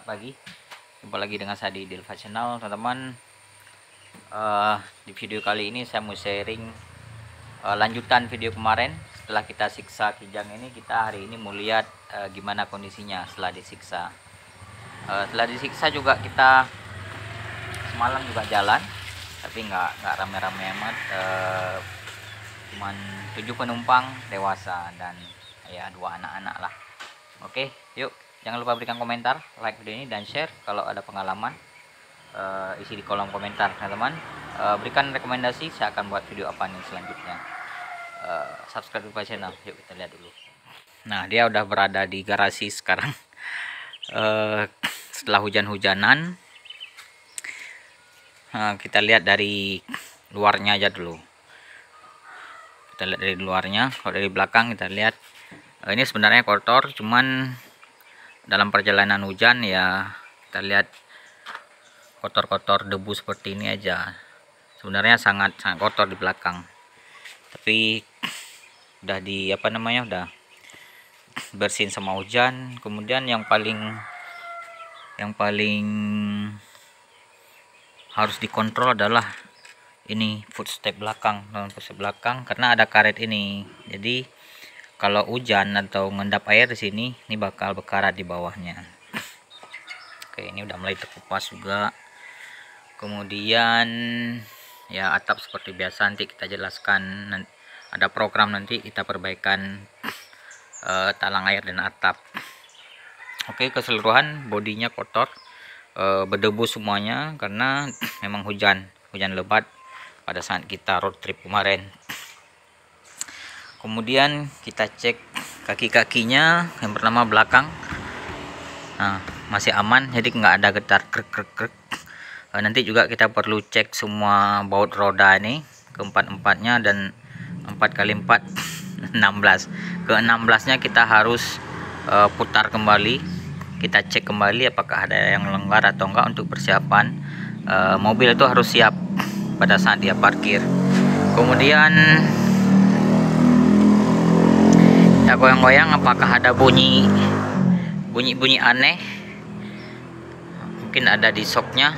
pagi, jumpa lagi dengan saya di Dilfa Channel, teman-teman. Di video kali ini saya mau sharing lanjutan video kemarin. Setelah kita siksa Kijang ini, kita hari ini mau lihat gimana kondisinya setelah disiksa. Setelah disiksa juga kita semalam juga jalan, tapi nggak rame-rame amat. Cuman 7 penumpang dewasa dan ya 2 anak-anak lah. Oke, yuk, jangan lupa berikan komentar, like video ini, dan share kalau ada pengalaman. Isi di kolom komentar, teman-teman. Berikan rekomendasi, saya akan buat video apa nih selanjutnya. Subscribe dulu channel. Yuk kita lihat dulu. Nah, dia udah berada di garasi sekarang. Setelah hujan-hujanan, kita lihat dari luarnya aja dulu. Kita lihat dari luarnya. Kalau dari belakang kita lihat, ini sebenarnya kotor, cuman dalam perjalanan hujan ya kita lihat kotor-kotor, debu seperti ini aja. Sebenarnya sangat kotor di belakang, tapi udah udah bersihin sama hujan. Kemudian yang paling harus dikontrol adalah ini footstep belakang, karena ada karet ini. Jadi kalau hujan atau ngendap air di sini, ini bakal berkarat di bawahnya. Oke, ini udah mulai terkupas juga. Kemudian ya atap seperti biasa, nanti kita jelaskan. Ada program nanti kita perbaikan talang air dan atap. Oke, keseluruhan bodinya kotor, berdebu semuanya karena memang hujan lebat pada saat kita road trip kemarin. Kemudian kita cek kaki-kakinya. Yang pertama belakang, nah masih aman, jadi nggak ada getar krek. Nanti juga kita perlu cek semua baut roda ini, keempat-empatnya, dan 4x4 16. Ke 16-nya kita harus putar kembali. Kita cek kembali apakah ada yang longgar atau enggak, untuk persiapan mobil itu harus siap pada saat dia parkir. Kemudian kita goyang-goyang, apakah ada bunyi aneh, mungkin ada di shocknya.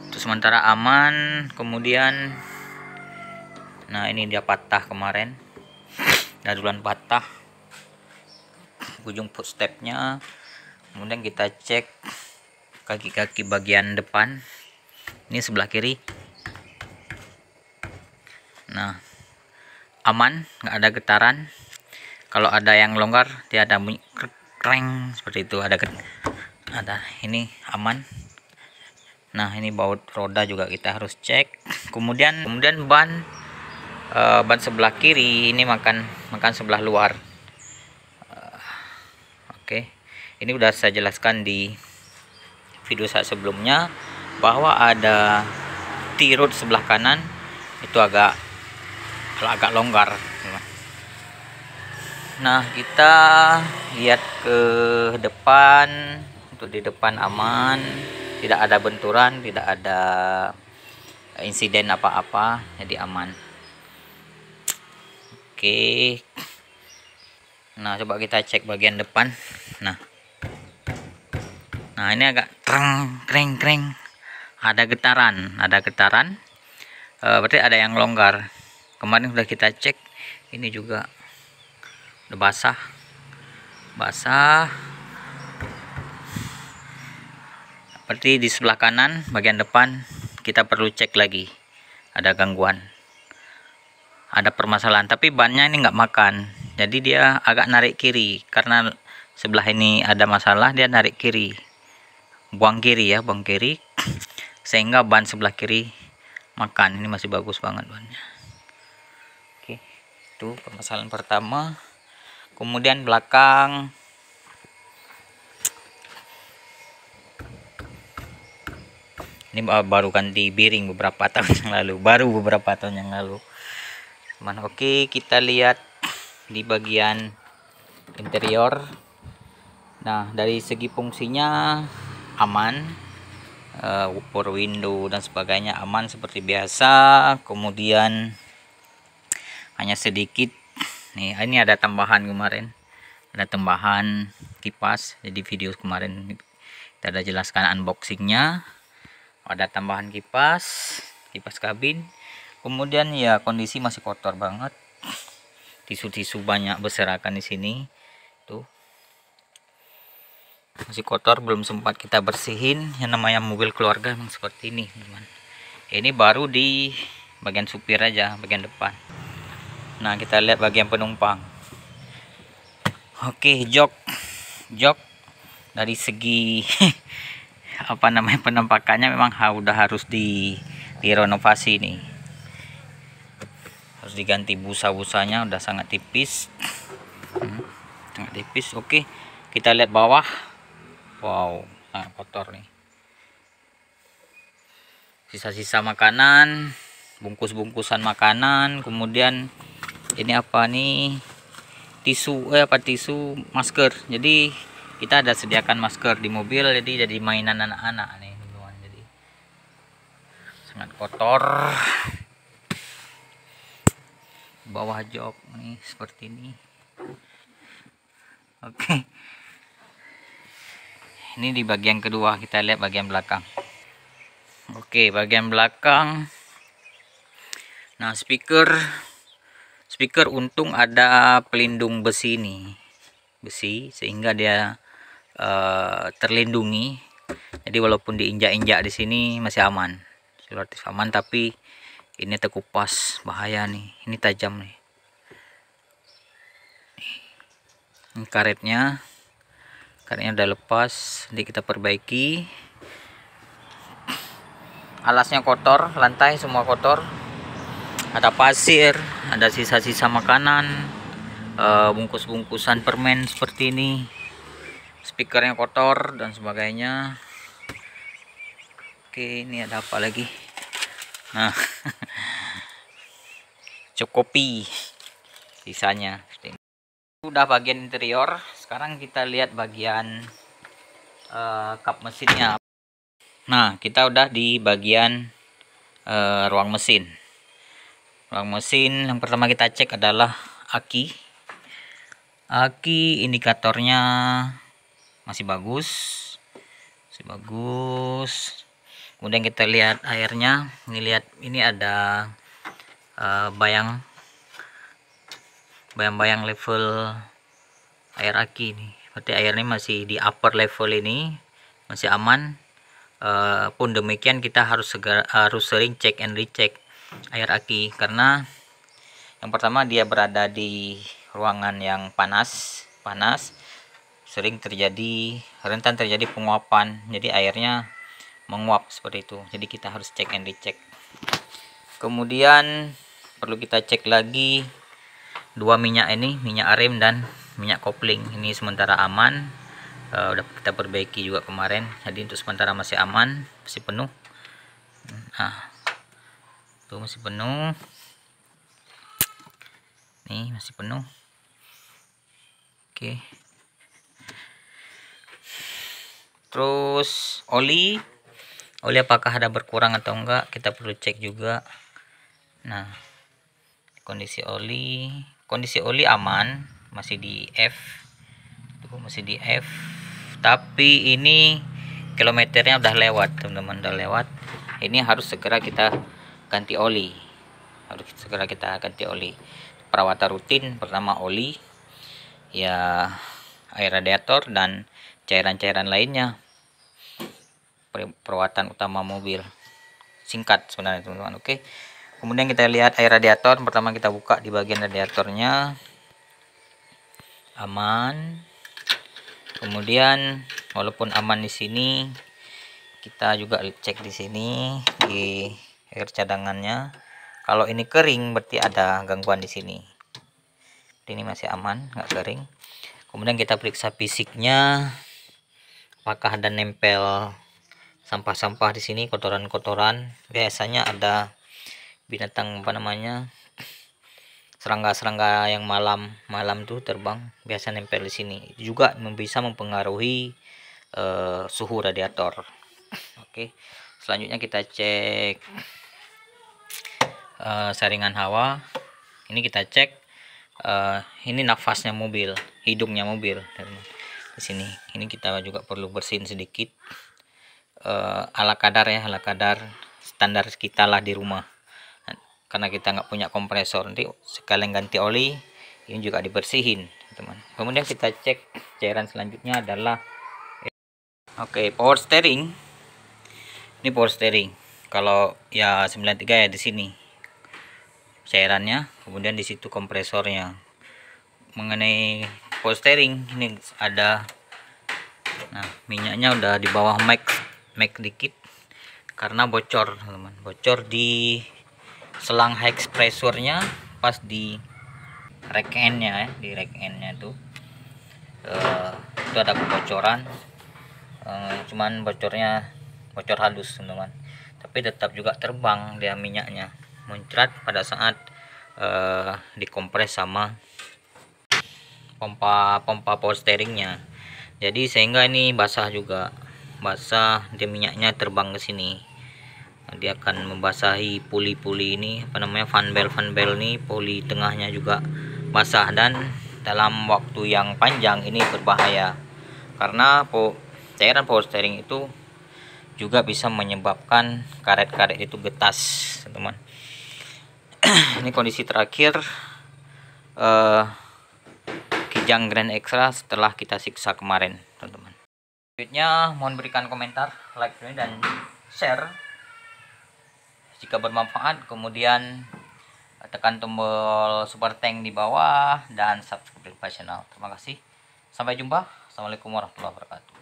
Itu sementara aman. Kemudian nah ini dia patah kemarin, duluan patah ujung footstepnya. Kemudian kita cek kaki-kaki bagian depan, ini sebelah kiri. Nah aman, nggak ada getaran. Kalau ada yang longgar, dia ada bunyi kreng seperti itu. Ada ini aman. Nah ini baut roda juga kita harus cek. Kemudian ban sebelah kiri ini makan sebelah luar. Oke, ini udah saya jelaskan di video saya sebelumnya bahwa ada T-rod sebelah kanan itu agak longgar. Nah kita lihat ke depan. Untuk di depan aman, tidak ada benturan, tidak ada insiden apa-apa, jadi aman. Oke, nah coba kita cek bagian depan. Nah ini agak kreng, ada getaran, berarti ada yang longgar. Kemarin sudah kita cek, ini juga udah basah. Berarti di sebelah kanan bagian depan kita perlu cek lagi, ada gangguan, ada permasalahan. Tapi bannya ini nggak makan, jadi dia agak narik kiri. Karena sebelah ini ada masalah, dia narik kiri, buang kiri, sehingga ban sebelah kiri makan. Ini masih bagus banget bannya. Oke, itu permasalahan pertama. Kemudian belakang, ini baru ganti bearing beberapa tahun yang lalu. Oke, kita lihat di bagian interior. Nah dari segi fungsinya aman, power window dan sebagainya aman seperti biasa. Kemudian hanya sedikit nih, ini ada tambahan kemarin, ada tambahan kipas. Jadi video kemarin kita ada jelaskan unboxingnya, ada tambahan kipas kabin. Kemudian ya kondisi masih kotor banget, tisu-tisu banyak berserakan di sini tuh, masih kotor, belum sempat kita bersihin. Yang namanya mobil keluarga memang seperti ini teman. Ini baru di bagian supir aja, bagian depan. Nah kita lihat bagian penumpang. Oke, jok dari segi apa namanya penampakannya memang udah harus direnovasi nih, harus diganti busa-busanya, udah sangat tipis. Sangat tipis. Oke, kita lihat bawah. Wow, sangat kotor nih, sisa-sisa makanan, bungkus-bungkusan makanan. Kemudian ini apa nih, tisu masker. Jadi kita ada sediakan masker di mobil, jadi mainan anak-anak nih teman-teman. Jadi sangat kotor. Bawah jok nih seperti ini. Oke, ini di bagian kedua, kita lihat bagian belakang. Oke, bagian belakang. Nah, speaker untung ada pelindung besi nih, sehingga dia terlindungi. Jadi walaupun diinjak-injak di sini masih aman, relatif aman. Tapi ini terkupas, bahaya nih, ini tajam nih. Ini karetnya udah lepas, jadi kita perbaiki. Alasnya kotor, lantai semua kotor, ada pasir, ada sisa-sisa makanan, bungkus-bungkusan permen seperti ini, speakernya kotor dan sebagainya. Oke, ini ada apa lagi? Nah, Cokopi sisanya. Udah bagian interior, sekarang kita lihat bagian kap mesinnya. Nah, kita udah di bagian ruang mesin. Yang pertama kita cek adalah aki indikatornya masih bagus. Kemudian kita lihat airnya. Ini ada bayang-bayang level air aki nih. Berarti airnya masih di upper level, ini masih aman. Pun demikian kita harus sering cek and recheck air aki, karena yang pertama dia berada di ruangan yang panas, sering rentan terjadi penguapan, jadi airnya menguap seperti itu. Jadi kita harus cek and recheck. Kemudian perlu kita cek lagi dua minyak ini, minyak rem dan minyak kopling. Ini sementara aman, udah kita perbaiki juga kemarin, jadi untuk sementara masih aman, masih penuh. Nah, tuh masih penuh, nih masih penuh. Oke, terus oli apakah ada berkurang atau enggak, kita perlu cek juga. Nah, kondisi oli aman, masih di F. Masih di F, tapi ini kilometernya udah lewat teman-teman, udah lewat. Ini harus segera kita ganti oli, perawatan rutin. Pertama oli, ya air radiator dan cairan-cairan lainnya. Perawatan utama mobil, singkat sebenarnya teman-teman. Oke, kemudian kita lihat air radiator. Pertama kita buka di bagian radiatornya, aman. Kemudian walaupun aman di sini, kita juga cek di sini di air cadangannya. Kalau ini kering berarti ada gangguan di sini. Ini masih aman, nggak kering. Kemudian kita periksa fisiknya, apakah ada nempel sampah-sampah di sini, kotoran-kotoran. Biasanya ada binatang serangga-serangga yang malam tuh terbang, biasa nempel di sini. Juga bisa mempengaruhi suhu radiator. Oke, selanjutnya kita cek saringan hawa. Ini kita cek Ini nafasnya mobil, hidungnya mobil di sini. Ini kita juga perlu bersihin sedikit, ala kadar ya, ala kadar standar kita lah di rumah, karena kita nggak punya kompresor. Nanti sekalian ganti oli ini juga dibersihin teman. Kemudian kita cek cairan selanjutnya adalah power steering. Ini power steering, kalau ya 93 ya di sini cairannya, kemudian di situ kompresornya. Mengenai power steering ini ada, nah minyaknya udah di bawah mic dikit karena bocor teman, bocor di selang high pressurenya pas di rack end-nya ya, di rack end-nya itu ada kebocoran, cuman bocornya bocor halus teman-teman, tapi tetap juga terbang dia minyaknya, muncrat pada saat dikompres sama pompa power steeringnya. Jadi sehingga ini basah juga, basah, dia minyaknya terbang ke sini, dia akan membasahi puli-puli ini, apa namanya, fan belt nih, puli tengahnya juga basah, dan dalam waktu yang panjang ini berbahaya karena cairan power steering itu juga bisa menyebabkan karet-karet itu getas teman. Ini kondisi terakhir Kijang Grand Extra setelah kita siksa kemarin teman-teman. Selanjutnya mohon berikan komentar, like dan share jika bermanfaat, kemudian tekan tombol super thank di bawah dan subscribe channel. Terima kasih, sampai jumpa. Assalamualaikum warahmatullahi wabarakatuh.